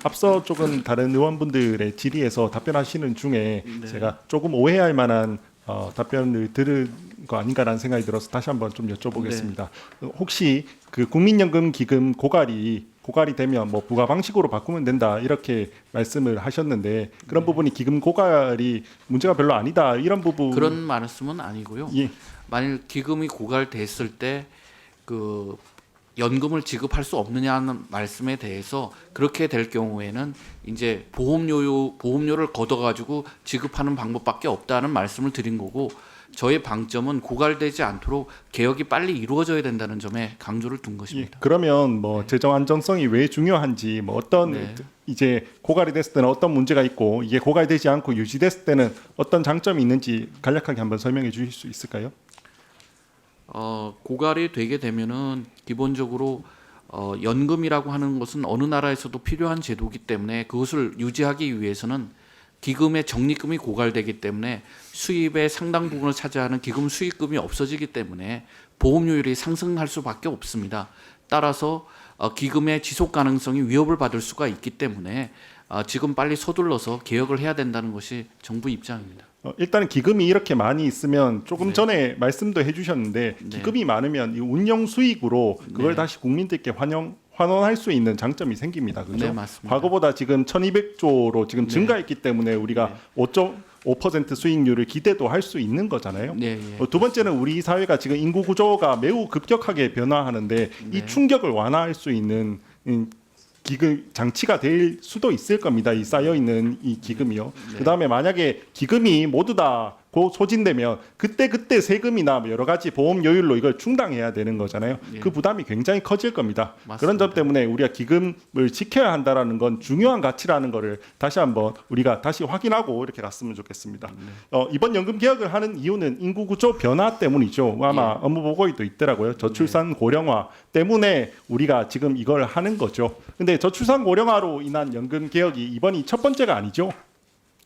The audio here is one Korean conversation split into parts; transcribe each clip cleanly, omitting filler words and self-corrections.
앞서 조금 다른 의원분들의 질의에서 답변하시는 중에 네. 제가 조금 오해할 만한 답변을 들은 거 아닌가라는 생각이 들어서 다시 한번 좀 여쭤보겠습니다. 혹시 그 국민연금 기금 고갈이 되면 뭐 부가 방식으로 바꾸면 된다 이렇게 말씀을 하셨는데 그런 부분이 기금 고갈이 문제가 별로 아니다 이런 부분 그런 말씀은 아니고요. 예. 만일 기금이 고갈됐을 때 그 연금을 지급할 수 없느냐는 말씀에 대해서 그렇게 될 경우에는 이제 보험료를 걷어가지고 지급하는 방법밖에 없다는 말씀을 드린 거고 저의 방점은 고갈되지 않도록 개혁이 빨리 이루어져야 된다는 점에 강조를 둔 예, 것입니다. 그러면 뭐 재정 안정성이 왜 중요한지 뭐 어떤 네. 이제 고갈이 됐을 때는 어떤 문제가 있고 이게 고갈되지 않고 유지됐을 때는 어떤 장점이 있는지 간략하게 한번 설명해 주실 수 있을까요? 고갈이 되게 되면은 기본적으로 연금이라고 하는 것은 어느 나라에서도 필요한 제도이기 때문에 그것을 유지하기 위해서는 기금의 적립금이 고갈되기 때문에 수입의 상당 부분을 차지하는 기금 수익금이 없어지기 때문에 보험료율이 상승할 수밖에 없습니다. 따라서 기금의 지속 가능성이 위협을 받을 수가 있기 때문에 지금 빨리 서둘러서 개혁을 해야 된다는 것이 정부 입장입니다. 일단은 기금이 이렇게 많이 있으면 조금 네. 전에 말씀도 해주셨는데 네. 기금이 많으면 이 운영 수익으로 그걸 네. 다시 국민들께 환원할 수 있는 장점이 생깁니다. 그렇죠? 네, 맞습니다. 과거보다 지금 1,200조로 지금 네. 증가했기 때문에 우리가 5.5% 수익률을 기대도 할 수 있는 거잖아요. 네, 예. 두 번째는 우리 사회가 지금 인구 구조가 매우 급격하게 변화하는데 네. 이 충격을 완화할 수 있는 기금 장치가 될 수도 있을 겁니다. 이 쌓여 있는 이 기금이요. 네. 그다음에 만약에 기금이 모두 다 소진되면 그때 세금이나 뭐 여러 가지 보험 요율로 이걸 충당해야 되는 거잖아요. 예. 그 부담이 굉장히 커질 겁니다. 맞습니다. 그런 점 때문에 우리가 기금을 지켜야 한다라는 건 중요한 가치라는 거를 다시 한번 우리가 다시 확인하고 이렇게 갔으면 좋겠습니다. 이번 연금 개혁을 하는 이유는 인구 구조 변화 때문이죠. 아마 예. 업무 보고에도 있더라고요. 저출산 고령화 때문에 우리가 지금 이걸 하는 거죠. 근데 저출산 고령화로 인한 연금 개혁이 이번이 첫 번째가 아니죠.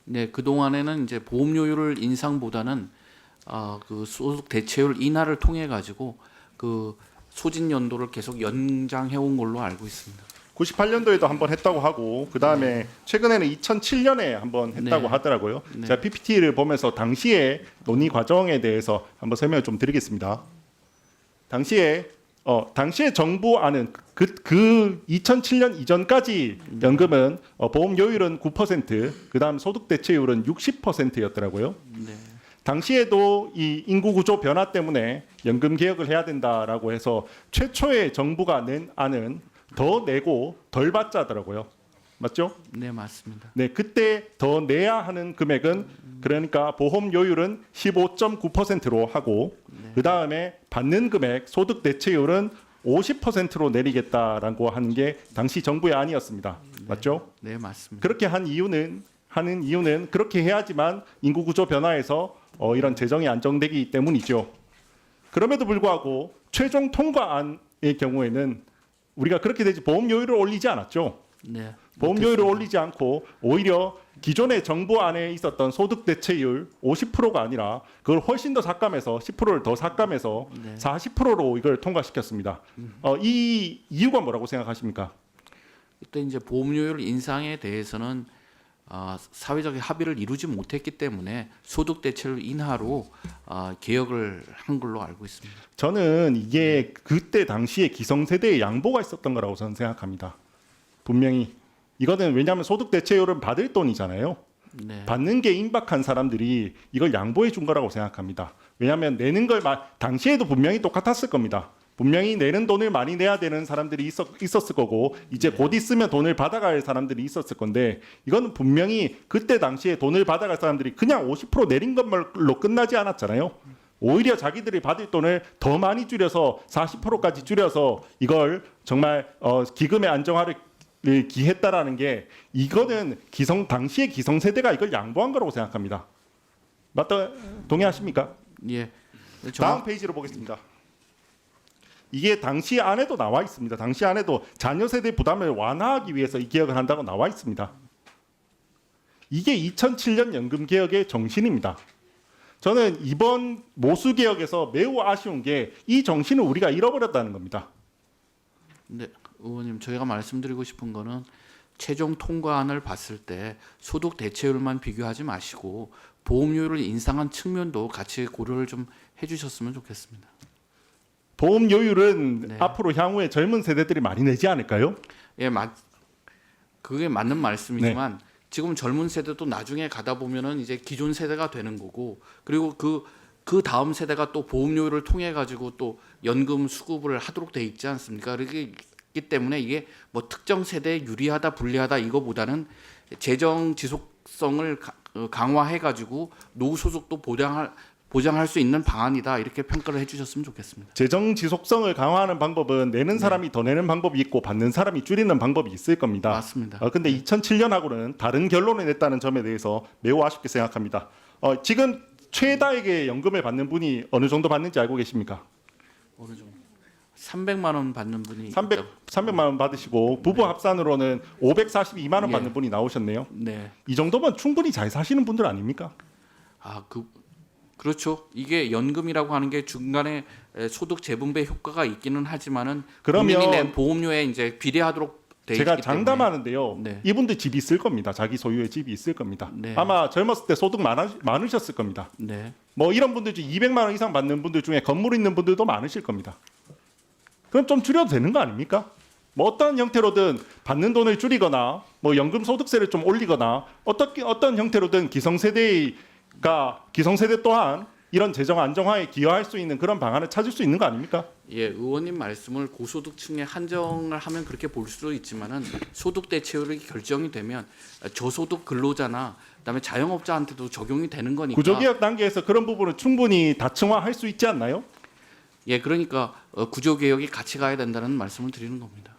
네, 그 동안에는 이제 보험료율 인상보다는 그 소득 대체율 인하를 통해 가지고 그 소진 연도를 계속 연장해 온 걸로 알고 있습니다. 98년도에도 한번 했다고 하고 그 다음에 최근에는 2007년에 한번 했다고 네. 하더라고요. 네. 제가 PPT를 보면서 당시의 논의 과정에 대해서 한번 설명을 좀 드리겠습니다. 당시에 정부안은 그 2007년 이전까지 연금은 보험료율은 9%, 그다음 소득 대체율은 60%였더라고요. 네. 당시에도 이 인구 구조 변화 때문에 연금 개혁을 해야 된다라고 해서 최초의 정부가 낸 안은 더 내고 덜 받자더라고요. 맞죠? 네, 맞습니다. 네, 그때 더 내야 하는 금액은 그러니까 보험료율은 15.9%로 하고 그다음에 받는 금액 소득 대체율은 50%로 내리겠다라고 하는 게 당시 정부의 안이었습니다. 맞죠? 네, 맞습니다. 그렇게 하는 이유는 그렇게 해야지만 인구 구조 변화에서 이런 재정이 안정되기 때문이죠. 그럼에도 불구하고 최종 통과안의 경우에는 우리가 그렇게 되지 보험료율을 올리지 않았죠. 네. 보험료율을 올리지 않고 오히려 기존의 정부 안에 있었던 소득 대체율 50%가 아니라 그걸 훨씬 더 삭감해서 10%를 더 삭감해서 네. 40%로 이걸 통과시켰습니다. 이 이유가 뭐라고 생각하십니까? 그때 이제 보험료율 인상에 대해서는 사회적 합의를 이루지 못했기 때문에 소득 대체율 인하로 개혁을 한 걸로 알고 있습니다. 저는 이게 그때 당시에 기성세대의 양보가 있었던 거라고 저는 생각합니다. 분명히 이거는 왜냐하면 소득 대체율은 받을 돈이잖아요. 네. 받는 게 임박한 사람들이 이걸 양보해 준 거라고 생각합니다. 왜냐하면 내는 걸 당시에도 분명히 똑같았을 겁니다. 분명히 내는 돈을 많이 내야 되는 사람들이 있었을 거고 이제 곧 있으면 돈을 받아갈 사람들이 있었을 건데 이거는 분명히 그때 당시에 돈을 받아갈 사람들이 그냥 50% 내린 것만로 끝나지 않았잖아요. 오히려 자기들이 받을 돈을 더 많이 줄여서 40%까지 줄여서 이걸 정말 기금의 안정화를 기했다라는 게 이거는 당시의 기성세대가 이걸 양보한 거라고 생각합니다. 맞다 동의하십니까? 예. 다음 페이지로 보겠습니다. 이게 당시 안에도 나와 있습니다. 당시 안에도 자녀 세대 부담을 완화하기 위해서 이 개혁을 한다고 나와 있습니다. 이게 2007년 연금 개혁의 정신입니다. 저는 이번 모수 개혁에서 매우 아쉬운 게 이 정신을 우리가 잃어버렸다는 겁니다. 네, 의원님 저희가 말씀드리고 싶은 거는 최종 통과안을 봤을 때 소득 대체율만 비교하지 마시고 보험료를 인상한 측면도 같이 고려를 좀 해주셨으면 좋겠습니다. 보험료율은 네. 앞으로 향후에 젊은 세대들이 많이 내지 않을까요? 예, 그게 맞는 말씀이지만 네. 지금 젊은 세대도 나중에 가다 보면은 이제 기존 세대가 되는 거고, 그리고 그 다음 세대가 또 보험료를 통해 가지고 또 연금 수급을 하도록 돼 있지 않습니까? 그렇기 때문에 이게 뭐 특정 세대에 유리하다 불리하다 이거보다는 재정 지속성을 강화해 가지고 노후 소득도 보장할 수 있는 방안이다, 이렇게 평가를 해주셨으면 좋겠습니다. 재정 지속성을 강화하는 방법은 내는 사람이 더 내는 방법이 있고 받는 사람이 줄이는 방법이 있을 겁니다. 맞습니다. 근데 2007년하고는 다른 결론을 냈다는 점에 대해서 매우 아쉽게 생각합니다. 지금 최다에게 연금을 받는 분이 어느 정도 받는지 알고 계십니까? 어느 정도 300만 원 받는 분이 300만 원 받으시고 부부 합산으로는 542만 원 예. 받는 분이 나오셨네요. 네. 이 정도면 충분히 잘 사시는 분들 아닙니까? 그렇죠. 이게 연금이라고 하는 게 중간에 소득 재분배 효과가 있기는 하지만은 그러면 국민이 낸 보험료에 이제 비례하도록 돼 있기 제가 때문에. 장담하는데요. 네. 이분들 집이 있을 겁니다. 자기 소유의 집이 있을 겁니다. 네. 아마 젊었을 때 소득 많으셨을 겁니다. 네. 뭐 이런 분들 중 200만 원 이상 받는 분들 중에 건물 있는 분들도 많으실 겁니다. 그럼 좀 줄여도 되는 거 아닙니까? 뭐 어떤 형태로든 받는 돈을 줄이거나 뭐 연금 소득세를 좀 올리거나 어떤 형태로든 기성세대 또한 이런 재정 안정화에 기여할 수 있는 그런 방안을 찾을 수 있는 거 아닙니까? 예, 의원님 말씀을 고소득층에 한정을 하면 그렇게 볼 수도 있지만은 소득 대체율이 결정이 되면 저소득 근로자나 그다음에 자영업자한테도 적용이 되는 거니까. 구조개혁 단계에서 그런 부분을 충분히 다층화할 수 있지 않나요? 예, 그러니까 구조 개혁이 같이 가야 된다는 말씀을 드리는 겁니다.